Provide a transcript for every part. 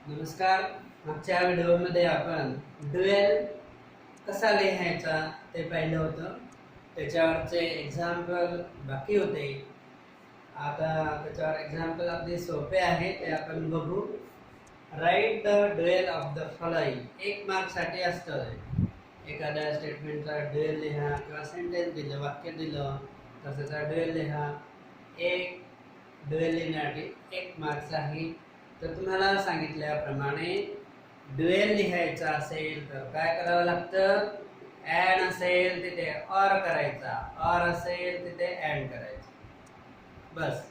नमस्कार. मागच्या व्हिडिओमध्ये आपण ड्युएल कसा लिहायचा ते पाहिलं होतं. त्याच्यावरचे एक्झाम्पल बाकी होते. आता त्याच्यावर एक्झाम्पल अगदी सोपे आहे, ते आपण बघू. Write the dual of the following. 1 मार्कसाठी असतं. एखाद्या स्टेटमेंटचा ड्युएल लिहा किंवा सेंटेन्स दिलं, वाक्य दिलं तर त्याचा ड्युएल लिहा. एक ड्युएल लिहिण्यासाठी 1 मार्क्स आहे. तर तुम्हाला सांगितल्याप्रमाणे ड्युएल लिहायचा असेल तर काय करावं लागतं? ॲड असेल तिथे ऑर करायचा, ऑर असेल तिथे ॲड करायचा. बस.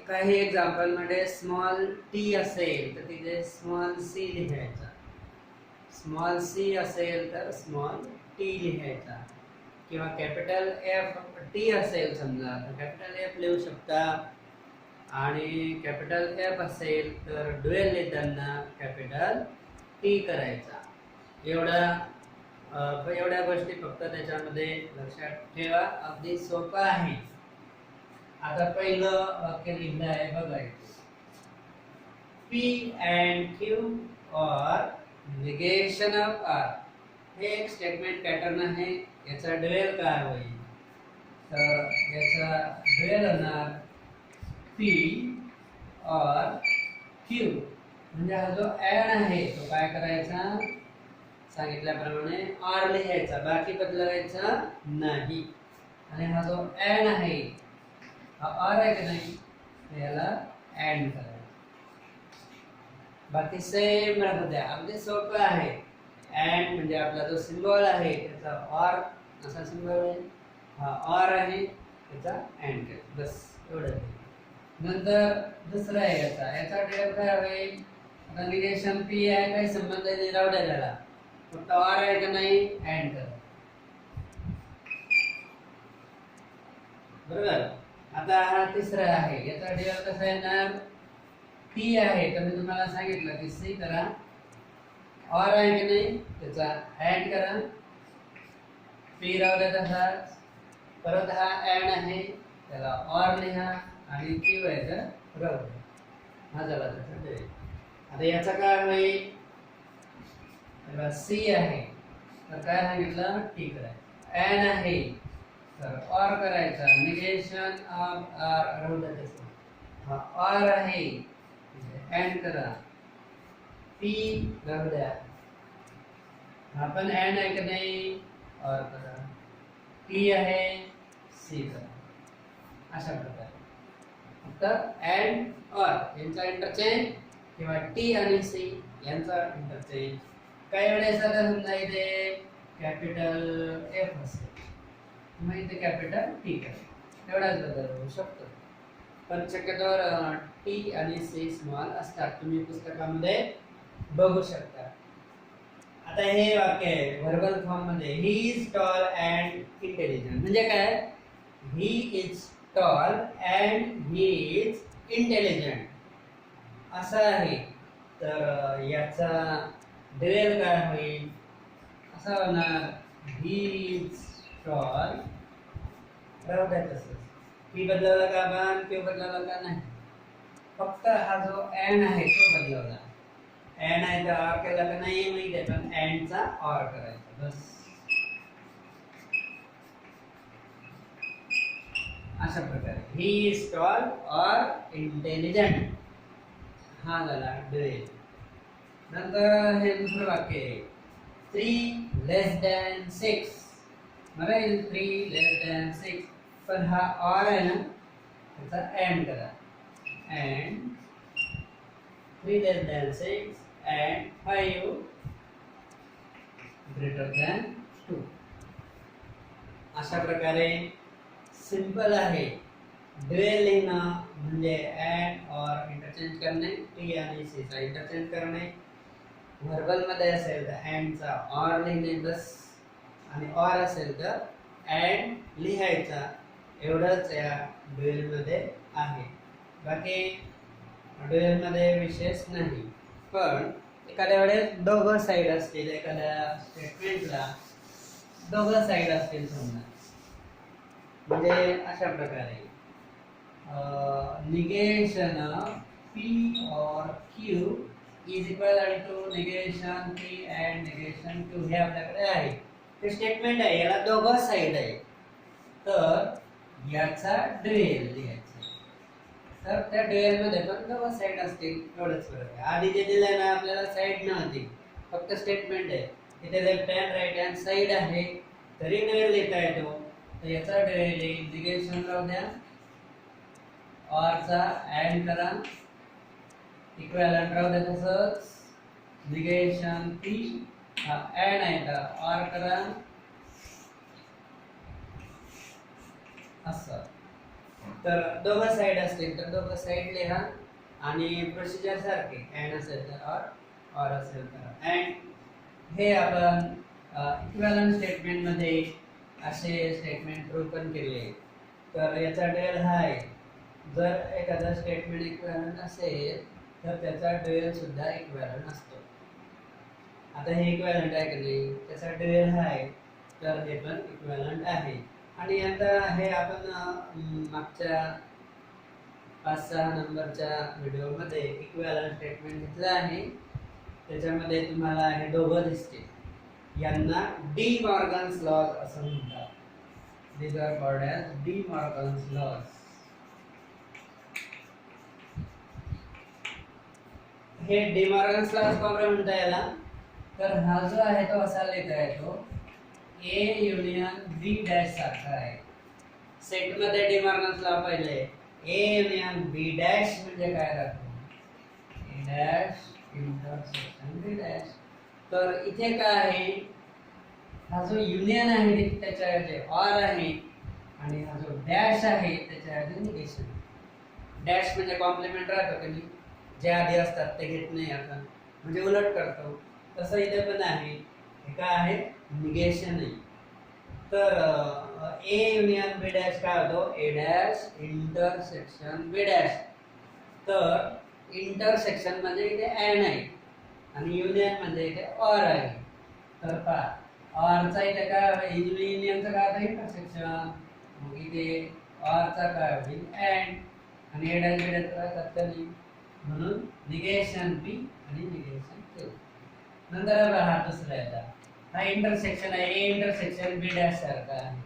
काही एक्झाम्पलमध्ये स्मॉल टी असेल तर तिथे स्मॉल सी लिहायचा, स्मॉल सी असेल तर स्मॉल टी लिहायचा. किंवा कॅपिटल एफ टी असेल समजा तर कॅपिटल एफ लिहू शकता. आणि कॅपिटल एफ असेल तर ड्युएल लिहिताना कॅपिटल टी करायचा. एवढ्या गोष्टी फक्त त्याच्यामध्ये लक्षात ठेवा. अगदी सोपं आहे. आता पहिलं वाक्य लिहिलं आहे बघायचं. P and Q or negation of R. हे एक स्टेटमेंट पॅटर्न आहे. याचा ड्युएल काय होईल? तर याचा ड्युएल होणार पी और क्यू. म्हणजे हा जो ॲड आहे तो काय करायचा? सांगितल्याप्रमाणे ऑर लिहायचा, बाकी बदलायचा नाही. आणि हा जो ॲड आहे हा ऑर आहे की नाही, याला ॲड करायचा. बाकी सेम राहू द्या. अगदी सोपं आहे. ॲड म्हणजे आपला जो सिम्बॉल आहे त्याचा ऑर असा सिम्बॉल आहे, हा ऑर आहे, त्याचा ॲड करायचा. बस एवढं. नंतर दुसरा आहे याचा ड्युएल काय होईल? आता निगेशन पी आहे, काही संबंध नाही, राहू द्या त्याला. फक्त ऑर आहे का नाही ॲड करा. बरोबर. आता हा तिसरा आहे. याचा ड्युएल कसा येणार? टी आहे तर मी तुम्हाला सांगितलं की सी करा. ऑर आहे की नाही त्याचा ॲड करा. पी राहू द्या तसाच. परत हा ॲड आहे त्याला ऑर लिहा आणि क्यू आहे तर राहू द्या. हा झाला त्याचा ड्युएल. आता याचा काय होईल? सी आहे तर काय सांगितलं? टी करायचं. ॲड आहे तर ऑर करायचा. निगेशन ऑफ आर राहू द्या तसं. हा ऑर आहे ॲड करा. पी राहू द्या. हा पण ॲड आहे की नाही, ऑर करा. टी आहे सी करा. अशा प्रकारे फक्त ॲड ऑर यांचा इंटरचेंज किंवा टी आणि सी यांचा इंटरचेंज. काही वेळेस आता समजा इथे कॅपिटल एफ असेल मग इथे कॅपिटल टी करा. एवढाच बदल होऊ शकतो. पण शक्यतोवर टी आणि सी स्मॉल असतात. तुम्ही पुस्तकामध्ये बघू शकता. आता हे वाक्य आहे व्हर्बल फॉर्म मध्ये. He is tall and intelligent. म्हणजे काय? He is tall and he is intelligent असं आहे. तर याचा ड्युएल काय होईल? असा होणार ही इज टॉल. राहू द्या तसंच. ही बदलवला का आपण? क्यू बदलवला का नाही? फक्त हा जो ॲड आहे तो बदलवला. ॲड आहे तर ऑर केला का नाही माहिती आहे, पण ॲडचा ऑर करायचा. बस अशा प्रकारे. He is tall or intelligent हा झाला ड्युएल. नंतर हे दुसरं वाक्य आहे 3 लेस दॅन 6. मला 3 लेस दॅन 6 पण हा ऑर आहे ना त्याचा ॲड करा. And 3 less than 6 and 5 greater than 2. अशा प्रकारे सिंपल आहे. ड्युएल लिहिणं म्हणजे ॲड ऑर इंटरचेंज करणे, टी आणि सी चा इंटरचेंज करणे. व्हर्बल मध्ये असेल तर ॲडचा ऑर लिहिणे बस. आणि ऑर असेल तर ॲड लिहायचा. एवढंच या ड्युएल मध्ये आहे. बाकी ड्युएल मध्ये विशेष नाही. पण एखाद्या वेळेस दोघं साईड असतील, एखाद्या स्टेटमेंटला दोघं साईड असतील समजा. म्हणजे अशा प्रकारे negation P or Q is equal to negation P and negation Q हे आपल्याकडे आहे. ते स्टेटमेंट आहे, याला दोघं साईड आहे. तर याचा ड्युएल लिहायचा. तर त्या ड्युएल मध्ये पण दोघं साईड असतील, एवढंच फरक आहे. आधी जे दिलंय ना आपल्याला साईड नव्हती, फक्त स्टेटमेंट आहे. इथे left hand right hand side आहे, तरी ड्युएल लिहिता येतो. तर याचा ड्युएल येईल निगेशन राहू द्या, ऑर चा ऍड करा, इक्विव्हॅलेंट राहू द्या तसंच, निगेशन पी ऍड आहे का ऑर करा असं. तर दोघं साईड असतील तर दोघं साईड लिहा आणि प्रोसिजर सारखे अँड असेल तर ऑर असेल तर अँड. हे आपण इक्विव्हॅलेंट स्टेटमेंट मध्ये असे स्टेटमेंट प्रूव्ह पण केले. तर याचा ड्युएल हा आहे. जर एखादा स्टेटमेंट इक्विव्हॅलेंट असेल तर त्याचा ड्युएल सुद्धा इक्विव्हॅलेंट असतो. आता हे इक्विव्हॅलेंट आहे की नाही, त्याचा ड्युएल हा आहे, तर हे पण इक्विव्हॅलेंट आहे. आणि आता हे आपण मागच्या 5-6 नंबरच्या व्हिडिओमध्ये इक्विव्हॅलेंट स्टेटमेंट घेतलं आहे. त्याच्यामध्ये तुम्हाला हे दोघं दिसतील. यांना डी मॉर्गन्स लॉज असं म्हणतात. These are called as De Morgan's laws. हे डी मॉर्गन्स लॉज का म्हणता याला, तर हा जो आहे तो असा लिहिता येतो, ए युनियन बी डॅश सारखा आहे. सेट मध्ये डी मॉर्गन्स लॉ पहिले, ए युनियन बी डॅश म्हणजे काय राहतो, A dash intersection B dash. तर इथे काय आहे, हा जो युनियन आहे त्याच्याऐवजी ऑर आहे आणि हा जो डॅश आहे त्याच्याऐवजी निगेशन. डॅश म्हणजे कॉम्प्लिमेंट राहतो की जे आधी असतात ते घेत नाही आपण, म्हणजे उलट करतो. तसं इथे पण आहे, हे काय आहे निगेशन आहे. तर ए युनियन बी डॅश काय होतो, A dash intersection B dash. तर इंटरसेक्शन म्हणजे इथे अँड आहे आणि युनियन म्हणजे इथे ऑर आहे. तर पहा ऑर चा इथे काय युनियनचं काय होतं इंटरसेक्शन, मग इथे ऑर चा काय होईल अँड, आणि ए डॅश बी डॅश काय करता नाही, म्हणून निगेशन पी आणि निगेशन क्यू. नंतर हा दुसरा येतात, हा इंटरसेक्शन आहे, ए इंटरसेक्शन बी डॅश सारखा आहे.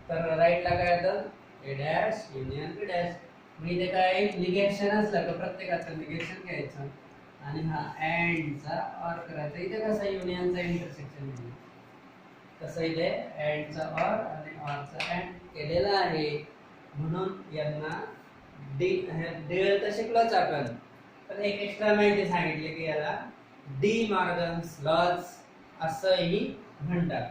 तर राईटला काय येतं A dash union B dash. मग इथे काय निगेशन असलं तर प्रत्येकाचं निगेशन घ्यायचं आणि हा अँडचा ऑर करायचा. इथे कसं युनियनचा इंटरसेक्शन आहे, तसं इथे अँडचा ऑर आणि ऑरचा अँड केलेला आहे. म्हणून यांना ड्युएल तर शिकलोच आपण, पण एक एक्स्ट्रा माहिती सांगितली की याला डी मॉर्गन्स लॉज असंही म्हणतात.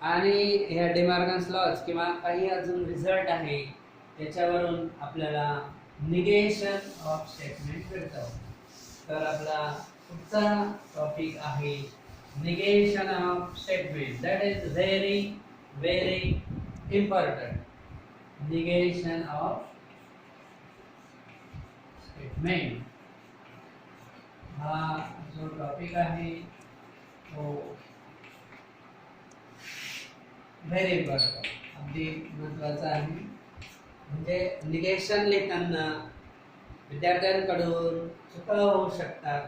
आणि ह्या डी मॉर्गन्स लॉज किंवा काही अजून रिझल्ट आहे त्याच्यावरून आपल्याला निगेशन ऑफ स्टेटमेंट मिळतं. तर आपला पुढचा टॉपिक आहे negation of statement. That is very very important. Negation of statement हा जो टॉपिक आहे तो व्हेरी इम्पॉर्टंट, अगदी महत्त्वाचा आहे. म्हणजे निगेशन लिहिताना विद्यार्थ्यांकडून चुका होऊ शकतात.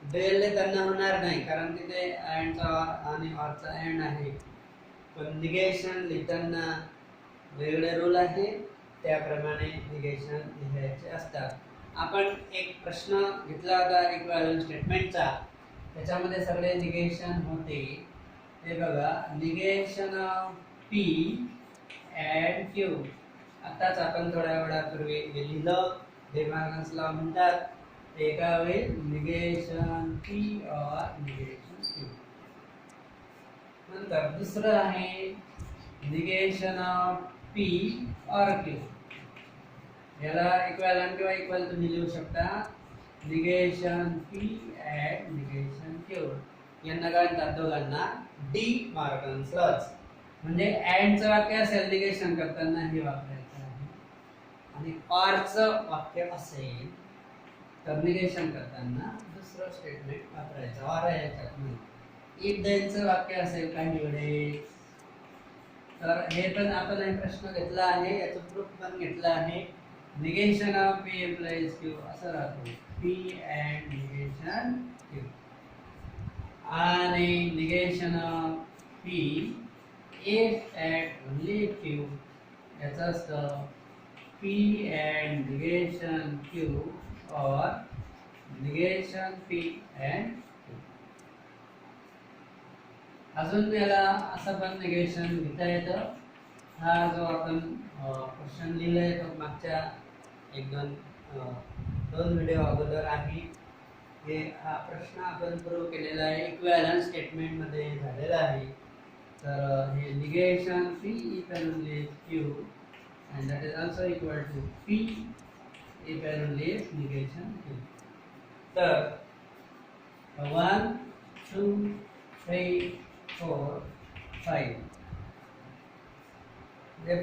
ड्युएल लिहिताना होणार नाही कारण तिथे अँडचा ऑर आणि ऑरचा अँड आहे. पण निगेशन लिहिताना वेगळे रूल आहे, त्याप्रमाणे निगेशन लिहायचे असतात. आपण एक प्रश्न घेतला होता इक्विव्हॅलेंट स्टेटमेंटचा, त्याच्यामध्ये सगळे निगेशन होते. हे बघा, negation of P and Q. आताच आपण थोड्या वेळापूर्वी लिहिलं, डी मॉर्गन्स लॉ म्हणतात. ते काय होईल negation P or negation Q. नंतर दुसरं आहे negation of P or Q. याला इक्विव्हॅलेंट किंवा इक्वल तुम्ही लिहू शकता, negation P and negation Q. यांना काय म्हणतात दोघांना डी मॉर्गन्स लॉज. म्हणजे अँडचं वाक्य असेल निगेशन करताना हे वापरायचं आहे, आणि ऑरचं वाक्य असेल तर निगेशन करताना दुसरं स्टेटमेंट वापरायचं. ऑर याच्यात नाही. इफ देनचं वाक्य असेल काही वेळेस, तर हे पण आपण एक प्रश्न घेतला आहे, याचं प्रूफ पण घेतला आहे. Negation of P implies Q असं राहतो. P and negation Q. आणि negation of P if at only Q याचा असतं P and negation Q or negation P and Q. अजून याला असं पण निगेशन घेता येतं. हा जो आपण क्वेश्चन लिहिलाय तो मागच्या एक दोन व्हिडिओ अगोदर आहे. हा प्रश्न आपण प्रूव्ह केलेला आहे, इक्विव्हॅलंट स्टेटमेंट मध्ये झालेला आहे. तर हे negation P if and only Q and that is also equal to P if and only negation Q. तर 1 2 3 4 5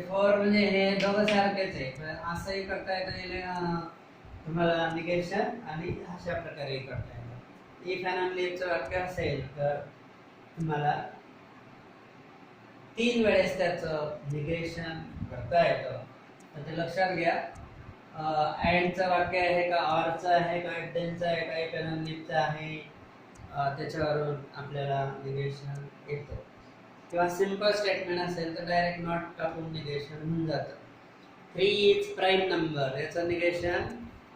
4 म्हणजे हे दोघं सारखेच आहे. असंही करता येतं तुम्हाला निगेशन आणि अशा प्रकारे करता येतं. इफ अँड ओनली इफचं वाक्य असेल तर तुम्हाला 3 वेळेस त्याचं निगेशन करता येतं. तर ते लक्षात घ्या. अँडचं वाक्य आहे का, ऑरचं आहे का, इफ देनचं आहे का, इफ अँड ओनली इफचं आहे, त्याच्यावरून आपल्याला निगेशन येतं. किंवा सिंपल स्टेटमेंट असेल तर डायरेक्ट नॉट टाकून निगेशन होऊन जातं. 3 इज प्राईम नंबर, याचं negation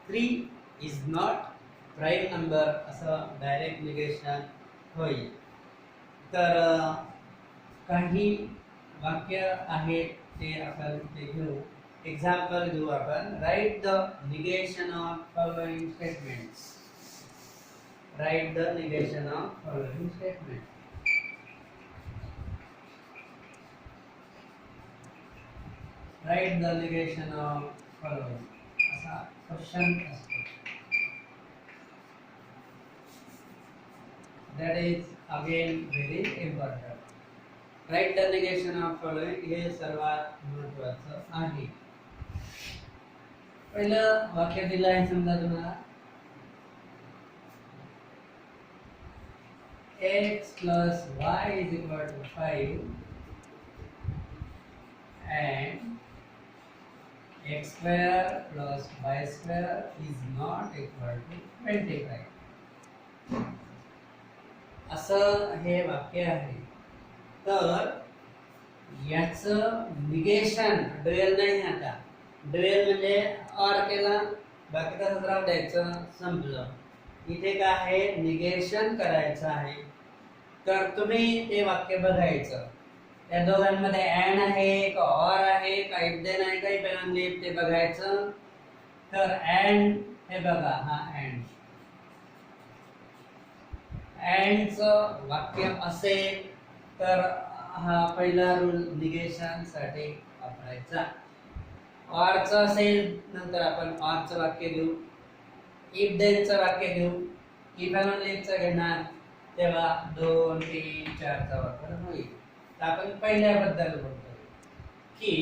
3 is not prime number असं डायरेक्ट निगेशन होईल. तर काही वाक्य आहेत ते आपण ते घेऊ. एक्झाम्पल घेऊ आपण. Write the negation of following statements. Write the negation of following statement. Write the negation of following. असा क्वेश्चन असतो. That is again very important. Write the negation of following हे सर्वात महत्त्वाचं आहे. पहिलं वाक्य दिलं आहे समजा तुम्हाला, x plus y is equal to 5 and x square plus y square is not equal to 25. असं हे वाक्य आहे. तर याचं निगेशन ड्युएल नाही. आता ड्युएल म्हणजे ऑर केला, बाकी तसंच राहू द्यायचं, संपलं. इथे काय आहे, निगेशन करायचं आहे. तर तुम्ही ते वाक्य बघायचं, त्या दोघांमध्ये अँड आहे का ऑर आहे का इफ देन आहे का इफ अँड ओनली इफ ते बघायचं. तर अँड हे बघा, हा अँडचं वाक्य असेल तर हा पहिला रूल निगेशन साठी वापरायचा. ऑरचं असेल नंतर आपण ऑरचं वाक्य घेऊ. इफ देनचं वाक्य घेऊ. इफ अँड ओनली इफचं घेणार तेव्हा 2 3 4चा वापर होईल. तर आपण पहिल्याबद्दल बोलतोय की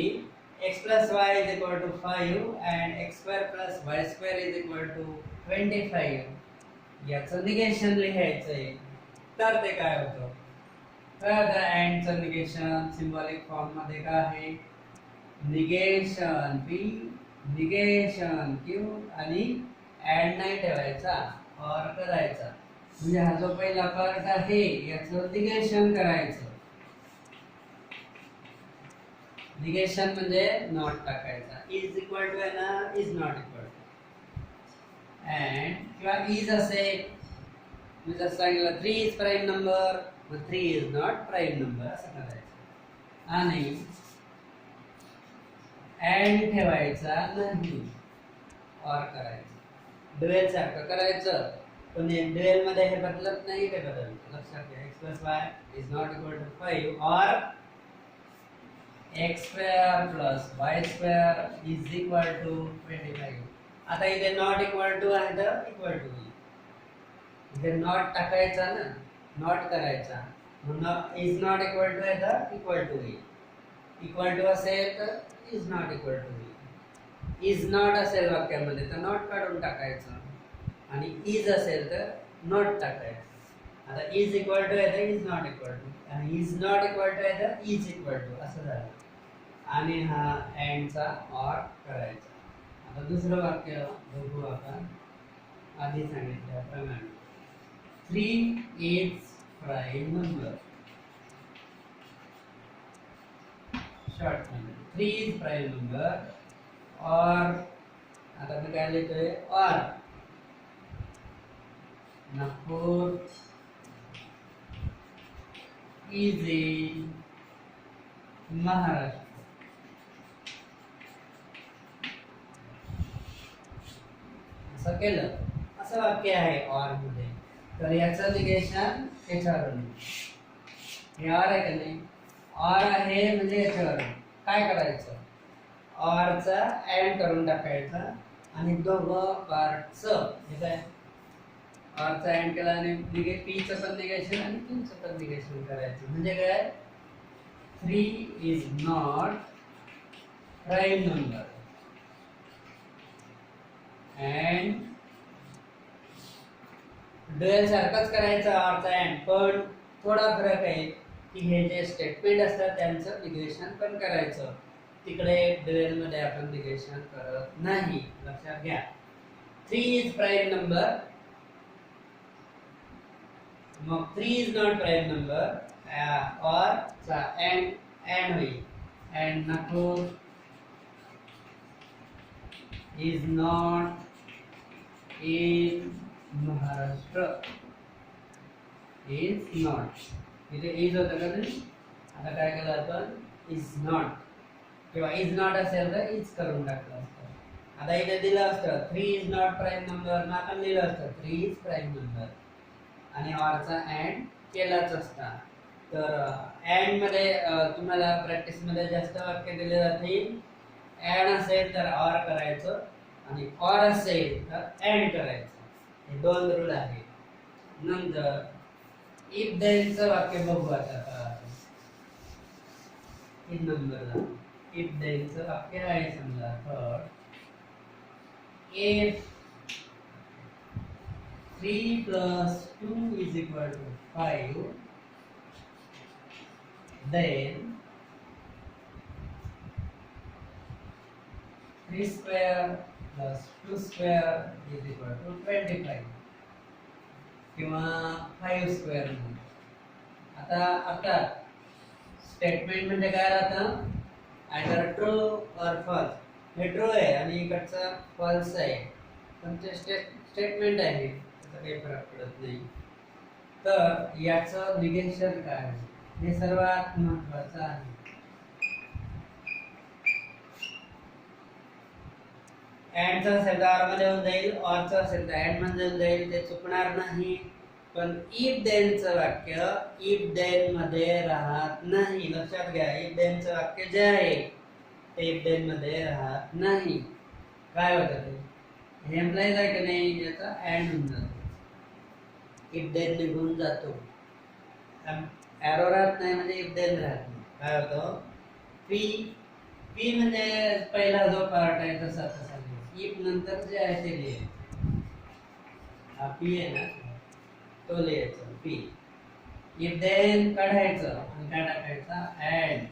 x plus y is equal to 5 and x square plus y square is equal to 25. याचं निगेशन लिहायचंय. तर ते काय होतं, तर अँडचं निगेशन सिंबॉलिक फॉर्म मध्ये काय आहे, निगेशन p निगेशन q आणि अँड नाही ठेवायचा, ऑर करायचा. म्हणजे हा जो पहिला पार्ट आहे याचं निगेशन करायचं. निगेशन म्हणजे नॉट टाकायचा. इज इक्वल टू आहे ना, is not equal to. And किंवा इज असेल, मी जर सांगितलं 3 इज प्राईम नंबर, मग 3 इज नॉट प्राईम नंबर असं करायचं. आणि अँड ठेवायचा नाही, ऑर करायचं. ड्युएल सारखं करायचं, पण ड्युएल मध्ये हे बदलत नाही, ते बदलतं. लक्षात घ्या. x plus y is not equal to 5 or x square plus y square is equal to 25. आता इथे नॉट इक्वल टू आहे तर इक्वल टू होईल. इथे नॉट टाकायचा ना, नॉट करायचा. म्हणून इज नॉट इक्वल टू आहे तर इक्वल टू होईल. इक्वल टू असेल तर इज नॉट इक्वल टू होईल. इज नॉट असेल वाक्यामध्ये तर नॉट काढून टाकायचं, आणि इज असेल तर नॉट टाकायचं. आता इज इक्वल टू आहे तर इज नॉट इक्वल टू, आणि इज नॉट इक्वल टू आहे तर इज इक्वल टू असं झालं. आणि हा अँडचा ऑर करायचा. आता दुसरं वाक्य बघू आपण. आधी सांगितल्याप्रमाणे 3 is prime number. शॉर्ट मध्ये 3 is prime number or आता मी काय लिहितोय or Nagpur is in Maharashtra. असं केलं, असं वाक्य आहे और मध्ये. तर याचं निगेशन याच्यावरून हे और आहे का नाही, और आहे म्हणजे याच्यावरून काय करायचं, और चा एंड करून टाकायचा आणि दोघं पार्टचं हे काय और चा एंड केला आणि पी चं पण निगेशन आणि क्यू चं पण निगेशन करायचं. म्हणजे काय 3 is not prime number and dual सारखंच करायचं और चा एंड, पण थोडा फरक आहे की हे जे स्टेटमेंट असतात त्यांचं निगेशन पण करायचं. तिकडे डुएल मध्ये आपण निगेशन करत नाही, लक्षात घ्या. 3 is prime number, मग 3 is not prime number और चा एंड होईल and Nagpur is not in Maharashtra. is not इथे is होतं का नाही, आता काय केलं आपण is not किंवा is not असेल तर is करून टाकलं असतं. आता इथे दिलं असतं 3 is not prime number ना, आपण लिहिलं असतं 3 is prime number आणि or चा एंड केलाच असता. तर एंड मध्ये तुम्हाला प्रॅक्टिस मध्ये जास्त वाक्य दिले जातील. एंड असेल तर और करायचं आणि और असेल तर एंड करायचं, हे दोन रूल आहेत. नंतर इफ देन चं वाक्य बघू आता 3 नंबरला. इफ देन चं वाक्य आहे समजा third, if 3 plus 2 is equal to 5, then 3 square plus 2 square is equal to 25 किंवा 5 square. आता स्टेटमेंट म्हणजे काय राहतं, आयदर ट्रू और फॉल्स. हे ट्रू आहे आणि इकडचा फॉल्स आहे, पण ते स्टेटमेंट आहे, त्याचा काही फरक पडत नाही. तर याचं निगेशन काय आहे हे सर्वात महत्त्वाचं आहे. एंडचा असेल तर आर मध्ये होऊन जाईल, ऑरचा असेल तर एंड मध्ये होऊन जाईल, ते चुकणार नाही. पण इफ देनचं वाक्य इफ देन मध्ये राहत नाही, लक्षात घ्या. इफ देनचं वाक्य जे आहे ते इफ देन मध्ये राहत नाही. काय होतं ते, हे एम्प्लॉईज आहे की नाही, याचा एंड होऊन जातो, इफ देन निघून जातो. एरो राहत नाही म्हणजे इफ देन राहत नाही. काय होतं, पी म्हणजे पहिला जो पार्ट आहे तसा तसा इफ नंतर जे आहे ते लिहायचं. हा पी आहे ना, तो लिहायचा पी. इफ देन काढायचं आणि काय टाकायचा एंड.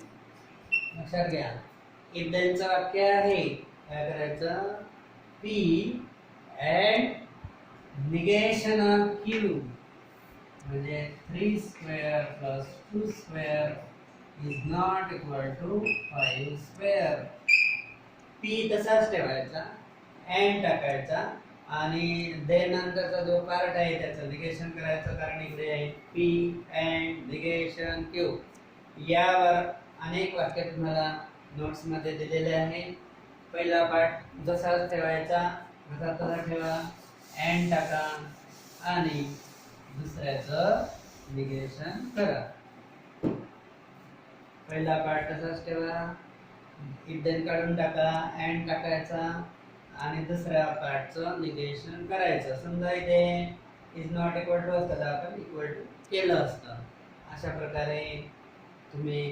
लक्षात घ्या, इफ देनचं वाक्य आहे, काय करायचं, P and negation of Q म्हणजे 3 square plus 2 square is not equal to 5 square. P तसाच ठेवायचा, एंड टाकायचा आणि देन नंतरचा जो पार्ट आहे त्याचं निगेशन करायचं, कारण इकडे आहे पी एंड निगेशन क्यू. यावर अनेक वाक्य तुम्हाला नोट्स मध्ये दिलेले आहे. पहिला पार्ट जसाच ठेवायचा, असा तसा ठेवा, एंड टाका आणि दुसऱ्याचं निगेशन करा. पहिला पार्ट तसाच ठेवा, इफ देन काढून टाका, एंड टाकायचा आणि दुसऱ्या पार्टचं निगेशन करायचं. समजा इथे इज नॉट इक्वल टू असतं तर आपण इक्वल टू केलं असतं. अशा प्रकारे तुम्ही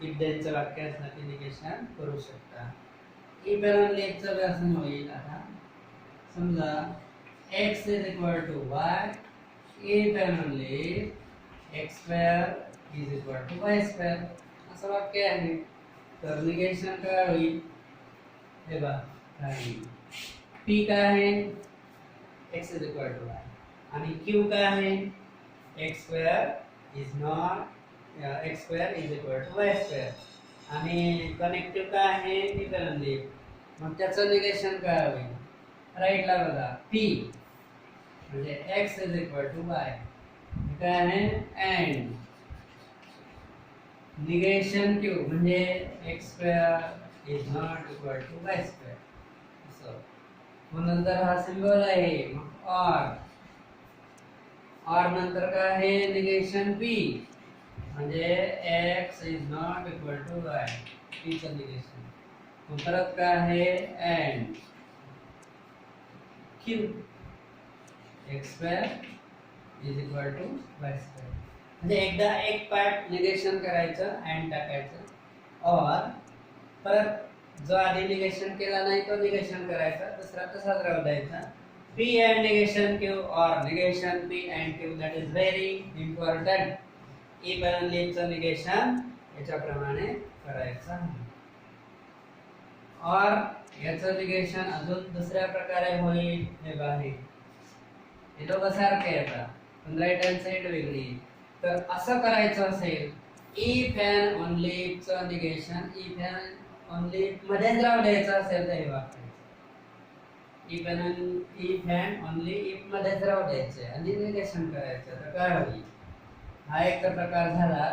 इफ देनचं वाक्य असलं की निगेशन करू शकता. इफ एंड लेटचं व्यासन होईल. आता समजा x is equal to y, if and only x square is equal to y square, असं वाक्य आहे. तर निगेशन काय होईल, हे बघा काय होईल, P काय आहे x is equal to y आणि Q काय आहे x square is not x square is equal to y square आणि कनेक्टिव्ह काय आहे डिपेंडंट मग त्याचं निगेशन काय होईल राईटला बघा P म्हणजे x is equal to y काय आहे अँड निगेशन Q म्हणजे x square is not equal to y square असं मग नंतर हा सिम्बॉल आहे मग और नंतर काय आहे निगेशन P म्हणजे x is not equal to y P चं निगेशन मग परत काय आहे and Q x square is equal to y square म्हणजे एकदा एक पार्ट निगेशन करायचं अँड टाकायचं और परत जो आधी निगेशन केला नाही तो निगेशन करायचा दुसरा तसाच राहू द्यायचा P and negation Q or negation P and Q that is very important if and only चं निगेशन याच्याप्रमाणे करायचं और याचं निगेशन अजून दुसऱ्या प्रकारे होईल हे बाहेर हे दोघं सारखे येतात पण राईट हँड साइड वेगळी तर असं करायचं असेल if and only चं निगेशन if and only मध्येच राहू द्यायचं असेल तर हे वाक्य if and only if मध्येच राहू द्यायचे आणि निगेशन करायचं तर काय होईल हा एक तर प्रकार झाला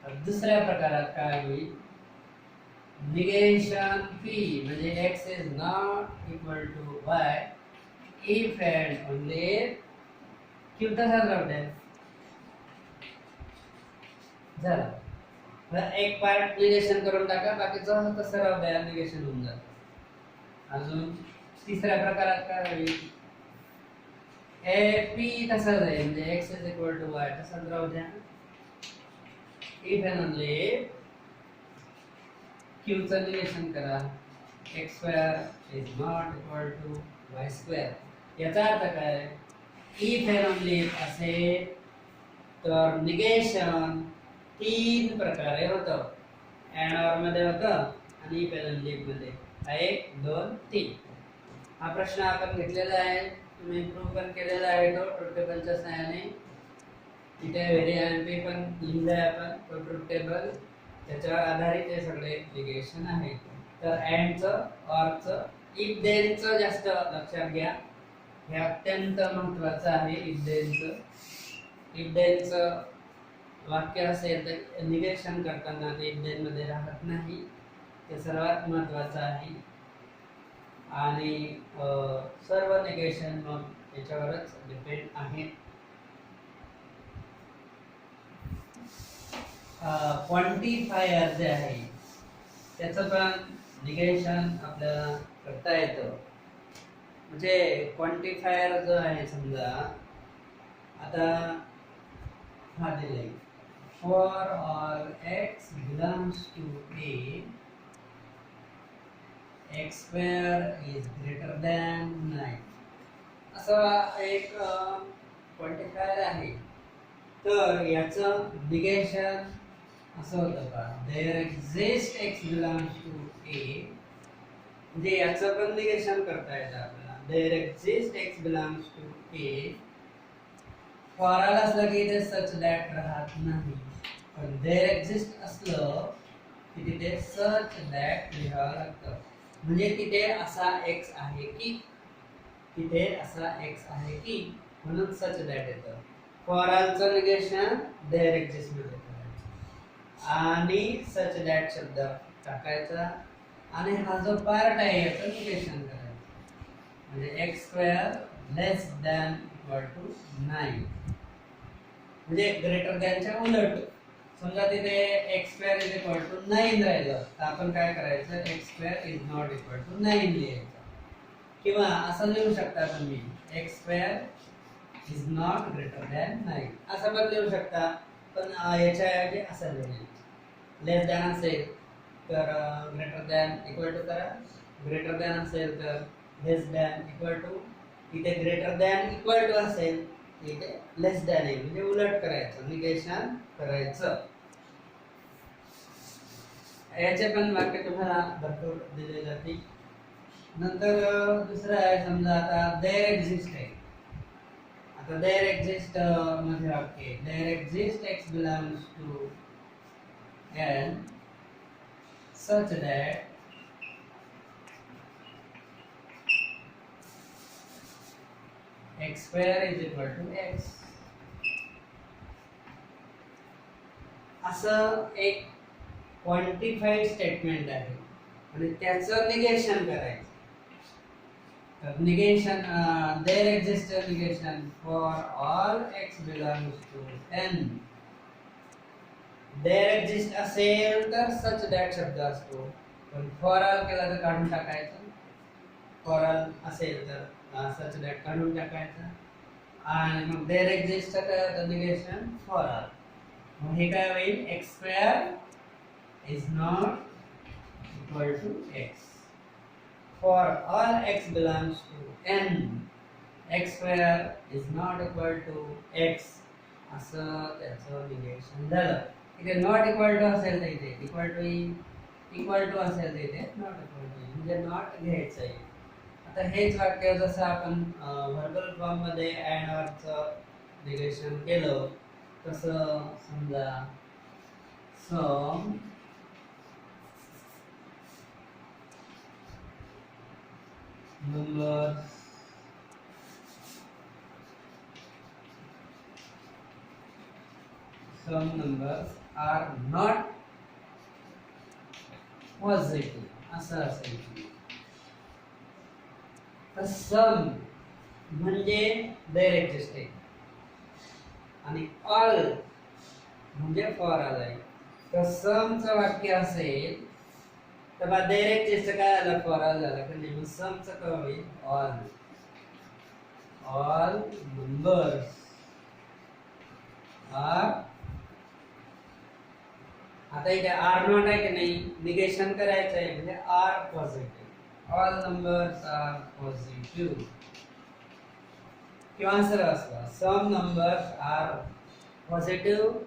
तर दुसऱ्या प्रकारात काय होईल निगेशन P म्हणजे x is not equal to y if and only Q तसाच राहू द्या झालं एक पार्ट निगेशन करून टाका बाकीचं तसं राहू द्या निगेशन होऊन जातं अजून तिसऱ्या प्रकारात काय होईल P तसाच आहे म्हणजे x is equal to y तसाच राहू द्या if and only Q चं निगेशन करा x square is not equal to y square याचा अर्थ काय if and only असेल तर निगेशन तीन प्रकारे होतं and or मध्ये होतं आणि if and only मध्ये 1 2 3 हा प्रश्न आपण घेतलेला आहे तुम्ही प्रूव्ह पण केलेला आहे तो ट्रूथ टेबलच्या सहाय्याने इथे व्हेरिएबल पण लिहिलंय आपण तो ट्रूथ टेबल त्याच्यावर आधारित हे सगळे निगेशन आहे तर अँड चं ऑर चं इफ देन चं जास्त लक्षात घ्या हे अत्यंत महत्त्वाचं आहे इफ देन चं वाक्य असेल तर निगेशन करताना ते इफ देन मध्ये राहत नाही ते सर्वात महत्त्वाचं आहे आणि सर्व निगेशन मग याच्यावरच डिपेंड आहे क्वांटिफायर जे आहे त्याचं पण निगेशन आपल्याला करता येतं म्हणजे क्वांटिफायर जो आहे समजा आता हा दिलाय for all x belongs to a x square is greater than 9 असं एक क्वांटिफायर आहे तर याचं निगेशन असं होतं का there exist x belongs to a म्हणजे याचं पण निगेशन करता येतं आपल्याला there exist x belongs to a for all असलं की ते सच दॅट राहत नाही पण देयर एक्झिस्ट असलं की तिथे सच दॅट लिहावं लागतं म्हणजे तिथे असा x आहे की तिथे असा x आहे की म्हणून सच दॅट येतं फॉर ऑलचं निगेशन देयर एक्झिस्ट मध्ये करायचं आणि सच दॅट शब्द टाकायचा आणि हा जो पार्ट आहे याचं निगेशन करायचं म्हणजे x square less than equal to 9 म्हणजे ग्रेटर दॅनच्या उलट समजा तिथे x square is equal to 9 राहिलं तर आपण काय करायचं x square is not equal to 9 लिहायचं किंवा असं लिहू शकता तुम्ही x square is not greater than 9 असं पण लिहू शकता पण याच्याऐवजी असं लिहायचं लेस दॅन असेल तर ग्रेटर दॅन इक्वल टू करा ग्रेटर दॅन असेल तर लेस दॅन इक्वल टू इथे ग्रेटर दॅन इक्वल टू असेल इथे लेस दॅन आहे म्हणजे उलट करायचं निगेशन करायचं याचे पण वाक्य तुम्हाला भरपूर दिले जातील नंतर दुसरं आहे समजा आता देअर एक्झिस्ट आहे. आता देअर एक्झिस्ट मध्ये वाक्य there exist X belongs to N such that x square is equal to x. असं एक क्वांटिफाईड स्टेटमेंट आहे आणि त्याचं निगेशन करायचं. तर negation there exist negation for all x belongs to n. There exist असेल तर सच दॅट शब्द असतो, पण फॉर ऑल केला तर काढून टाकायचं. फॉर ऑल असेल तर सच दॅट काढून टाकायचं आणि मग देअर एक्झिस्ट काय होतं निगेशन फॉर ऑल. मग हे काय होईल x square is not equal to x. For all x belongs to n x square is not equal to x असं त्याचं निगेशन झालं. इथे नॉट इक्वल टू असेल तर इथे इक्वल टू असेल तर इथे नॉट इक्वल टू म्हणजे नॉट घ्यायचं आहे. आता हेच वाक्य जसं आपण व्हर्बल फॉर्म मध्ये अँड ऑरचं निगेशन केलं तसं समजा सम numbers are not positive असं असेल. तर सम म्हणजे देअर एक्झिस्ट आहे आणि ऑल म्हणजे फॉर ऑल आहे. तर समचं वाक्य असेल तर बा देअर एक्झिस्ट काय आलं फॉर ऑल झालं का नाही. मग समचं काय होईल ऑल नंबर्स आर. आता इथे आर नॉट आहे की नाही निगेशन करायचं आहे म्हणजे are positive. All numbers are positive किंवा सरळ असतं सम नंबर्स आर पॉझिटिव्ह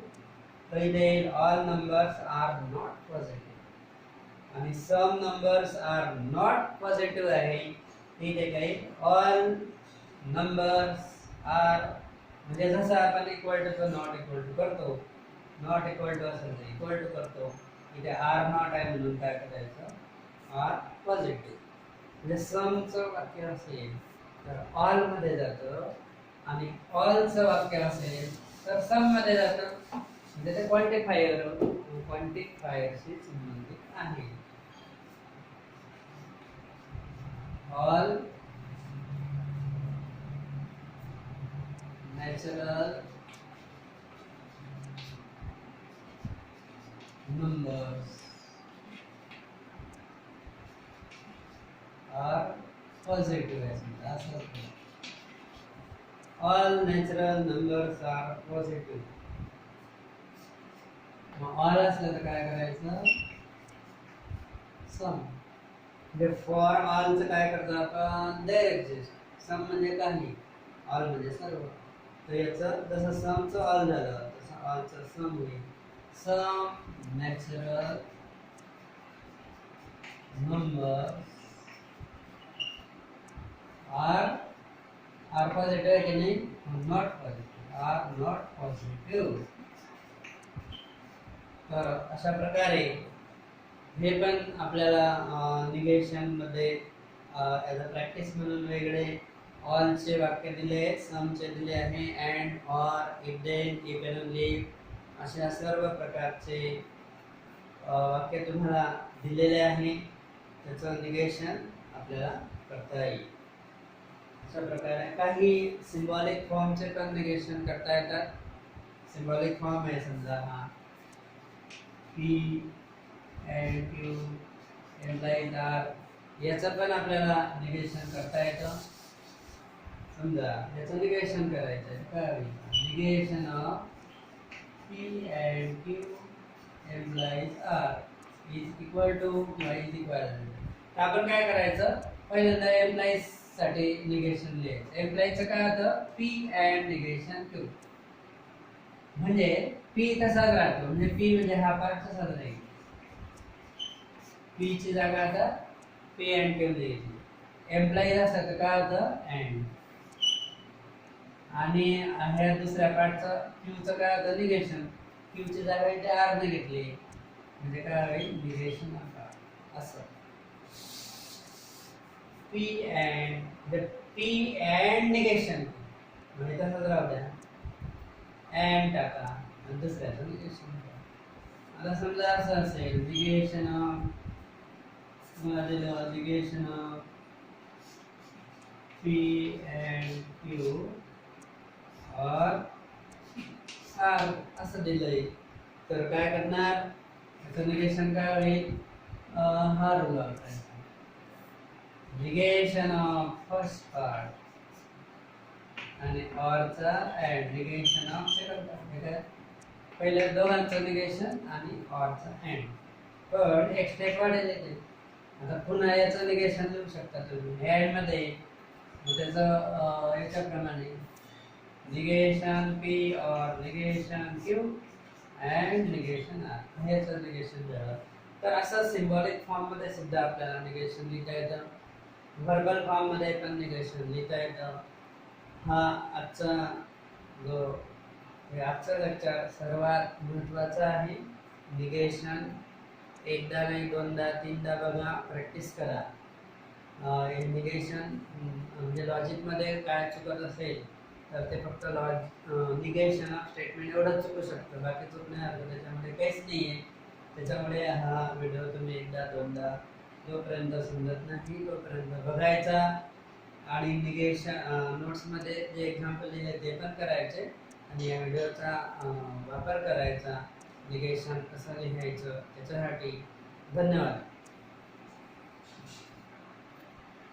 तर इथे all numbers are not positive आणि some numbers are not positive आहे इथे काही ऑल नंबर्स आर म्हणजे जसं आपण equal to not equal to करतो. नॉट इक्वल टू असेल तर इक्वल टू करतो. इथे आर नॉट आहे म्हणून काय करायचं आर पॉझिटिव्ह. म्हणजे समचं वाक्य असेल तर ऑल मध्ये जातं आणि ऑलचं वाक्य असेल तर सम मध्ये जातं. म्हणजे ते क्वांटिफायरशी संबंधित आहे. All natural numbers are positive all natural numbers are positive. मग ऑल असलं तर काय करायचं सम. म्हणजे फॉर ऑलचं काय करतो आपण देअर एक्झिस्ट. सम म्हणजे काही ऑल म्हणजे सर्व. तर याचं जसं समचं ऑल झालं तसं ऑलचं सम होईल. Some natural numbers are positive आहे की नाही not positive are not positive. तर अशा प्रकारे हे पण आपल्याला निगेशन मध्ये ॲज अ प्रॅक्टिस म्हणून वेगळे ऑलचे वाक्य दिले, समचे दिले आहे, and or if then if and only अशा सर्व प्रकारचे वाक्य तुम्हाला दिलेले आहे. त्याचं निगेशन आपल्याला करता येईल. अशा प्रकारे काही सिम्बॉलिक फॉर्मचे पण निगेशन करता येतात. सिम्बॉलिक फॉर्म आहे समजा हा P and Q implies R. याचं पण आपल्याला निगेशन करता येतं. समजा याचं निगेशन करायचं आहे काय negation of P and Q implies R is equal to is equal. तर आपण काय करायचं पहिल्यांदा implies साठी निगेशन लिहायचं. implies काय होतं P and निगेशन Q. म्हणजे P तसाच राहतो. म्हणजे P म्हणजे हा पार्ट तसाच राहील. P ची जागा आता P and Q द्यायची. एम्प्लॉई असतं तर काय होतं अँड. आणि ह्या दुसऱ्या पार्टचं क्यूचं काय होतं निगेशन. क्यूची जागा इथे आर ने घेतली म्हणजे काय होईल निगेशन असं. पी अँड निगेशन म्हणजे तसंच राहू द्या अँड टाका आणि दुसऱ्याचं निगेशन. आता समजा असं असेल negation of negation of P and Q और आर असं दिलंय तर काय करणार याचं निगेशन काय होईल हा रूल वापरायचा. निगेशन ऑफ फर्स्ट पार्ट आणि ऑरचा and negation of second part. पहिले दोघांचं निगेशन आणि ऑरचा अँड. पण एक स्टेप वाढेल येते. आता पुन्हा याचं निगेशन लिहू शकता तुम्ही अँड मध्ये. मग त्याचं याच्याप्रमाणे निगेशन पी और negation Q and negation R. ह्याचं निगेशन झालं तर असं सिम्बॉलिक फॉर्म मध्ये सुद्धा आपल्याला निगेशन लिहिता येतं. व्हर्बल फॉर्म मध्ये पण निगेशन लिहिता येतं. हा आजचा जो आजचा लेक्चर सर्वात महत्त्वाचा आहे. निगेशन एकदा नाही दोनदा तीनदा बघा प्रॅक्टिस करा. निगेशन म्हणजे लॉजिकमध्ये काय चुकत असेल तर ते फक्त निगेशन ऑफ स्टेटमेंट एवढंच चुकू शकतं. बाकी चुकण्यासारखं त्याच्यामध्ये काहीच नाही आहे. त्याच्यामुळे हा व्हिडिओ तुम्ही एकदा दोनदा जोपर्यंत समजत नाही तोपर्यंत बघायचा आणि निगेशन नोट्समध्ये जे एक्झाम्पल लिहिले ते पण करायचे आणि या व्हिडिओचा वापर करायचा. निगेशन कसं लिहायचं त्याच्यासाठी. धन्यवाद.